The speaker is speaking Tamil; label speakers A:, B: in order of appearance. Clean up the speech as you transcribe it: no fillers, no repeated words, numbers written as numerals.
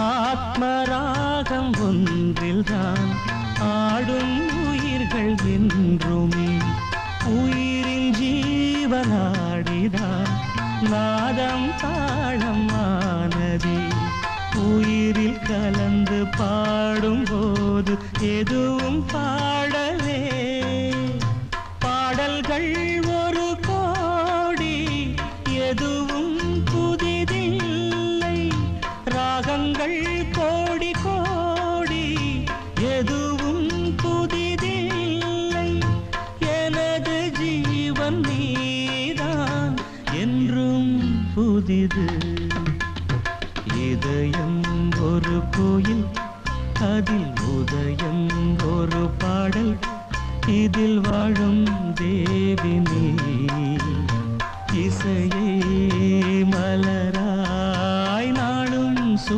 A: ஆத்மராகம் ஒன்றில்தான் ஆடும் உயிர்கள் என்றுமே உயிரின் ஜீவனாடிதான் நாதம் தாளம் ஆனதே உயிரில் கலந்து பாடும்போது எதுவும் பாடலே பாடல்கள் ஒரு கோடி எதுவும் புதிதில்லை ராகங்கள் கோடி கோடி எதுவும் புதிதில்லை எனது ஜீவன் நீதான் என்றும் புதிது இதயம் ஒரு கோயில் அதில் உதயம் ஒரு பாடல் இதில் வாழும் தேவி நீ இசையே மலரா